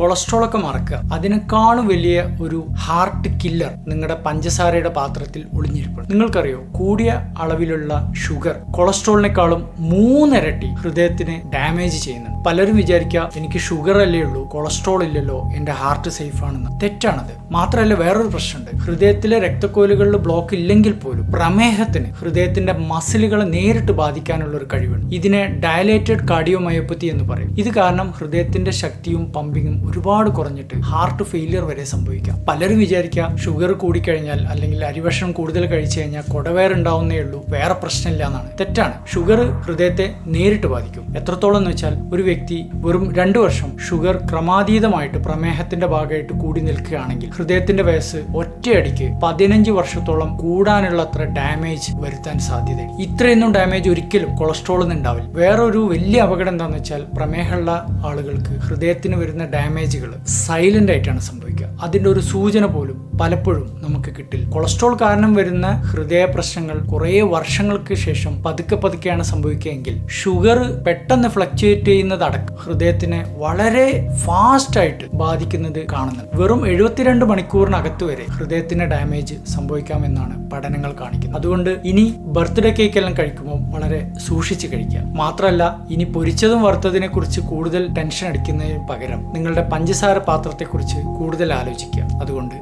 Cholesterol ഒക്കെ മറക്കുക. അതിനേക്കാളും വലിയ ഒരു ഹാർട്ട് കില്ലർ നിങ്ങളുടെ പഞ്ചസാരയുടെ പാത്രത്തിൽ ഒളിഞ്ഞിരിപ്പുണ്ട്. നിങ്ങൾക്കറിയോ, കൂടിയ അളവിലുള്ള ഷുഗർ കൊളസ്ട്രോളിനേക്കാളും 3 ഇരട്ടി ഹൃദയത്തിന് ഡാമേജ് ചെയ്യുന്നുണ്ട്. പലരും വിചാരിക്കുക എനിക്ക് ഷുഗർ അല്ലേ ഉള്ളൂ, കൊളസ്ട്രോൾ ഇല്ലല്ലോ, എന്റെ ഹാർട്ട് സേഫ് ആണെന്ന്. തെറ്റാണത്. മാത്രമല്ല വേറൊരു പ്രശ്നമുണ്ട്. ഹൃദയത്തിലെ രക്തക്കോലുകളിൽ ബ്ലോക്ക് ഇല്ലെങ്കിൽ പോലും പ്രമേഹത്തിന് ഹൃദയത്തിന്റെ മസിലുകളെ നേരിട്ട് ബാധിക്കാനുള്ള ഒരു കഴിവുണ്ട്. ഇതിനെ ഡയലേറ്റഡ് കാർഡിയോമയോപ്പത്തി എന്ന് പറയും. ഇത് കാരണം ഹൃദയത്തിന്റെ ശക്തിയും പമ്പിങ്ങും ഒരുപാട് കുറഞ്ഞിട്ട് ഹാർട്ട് ഫെയിലിയർ വരെ സംഭവിക്കാം. പലരും വിചാരിക്കുക ഷുഗർ കൂടിക്കഴിഞ്ഞാൽ അല്ലെങ്കിൽ അരിഭക്ഷണം കൂടുതൽ കഴിച്ചു കഴിഞ്ഞാൽ കുടവേറുണ്ടാവുന്നേ ഉള്ളൂ, വേറെ പ്രശ്നമില്ല എന്നാണ്. തെറ്റാണ്. ഷുഗർ ഹൃദയത്തെ നേരിട്ട് ബാധിക്കും. എത്രത്തോളം എന്ന് വെച്ചാൽ ഒരു വ്യക്തി വെറും 2 വർഷം ഷുഗർ ക്രമാതീതമായിട്ട് പ്രമേഹത്തിന്റെ ഭാഗമായിട്ട് കൂടി നിൽക്കുകയാണെങ്കിൽ ഹൃദയത്തിന്റെ വയസ്സ് ഒറ്റയടിക്ക് 15 വർഷത്തോളം കൂടാനുള്ള അത്ര ഡാമേജ് വരുത്താൻ സാധ്യതയുണ്ട്. ഇത്രയൊന്നും ഡാമേജ് ഒരിക്കലും കൊളസ്ട്രോളിൽ ഉണ്ടാവില്ല. വേറൊരു വലിയ അപകടം എന്താണെന്ന് വെച്ചാൽ പ്രമേഹമുള്ള ആളുകൾക്ക് ഹൃദയത്തിന് വരുന്ന ഡാമേജുകൾ സൈലന്റ് ആയിട്ടാണ് സംഭവിക്കുക. അതിന്റെ ഒരു സൂചന പോലും പലപ്പോഴും നമുക്ക് കിട്ടില്ല. കൊളസ്ട്രോൾ കാരണം വരുന്ന ഹൃദയ പ്രശ്നങ്ങൾ കുറേ വർഷങ്ങൾക്ക് ശേഷം പതുക്കെയാണ് സംഭവിക്കുകയെങ്കിൽ ഷുഗർ പെട്ടെന്ന് ഫ്ലക്ച്വേറ്റ് ചെയ്യുന്നതടക്കം ഹൃദയത്തിനെ വളരെ ഫാസ്റ്റ് ആയിട്ട് ബാധിക്കുന്നത് കാണുന്നുണ്ട്. വെറും 72 മണിക്കൂറിനകത്ത് വരെ ഹൃദയത്തിന് ഡാമേജ് സംഭവിക്കാമെന്നാണ് പഠനങ്ങൾ കാണിക്കുന്നത്. അതുകൊണ്ട് ഇനി ബർത്ത്ഡേ കേക്ക് എല്ലാം കഴിക്കുമ്പോൾ വളരെ സൂക്ഷിച്ച് കഴിക്കുക. മാത്രമല്ല, ഇനി പൊരിച്ചതും വറുത്തതിനെ കുറിച്ച് കൂടുതൽ ടെൻഷൻ അടിക്കുന്നതിന് പകരം നിങ്ങളുടെ പഞ്ചസാര പാത്രത്തെക്കുറിച്ച് കൂടുതൽ ആലോചിക്കുക. അതുകൊണ്ട്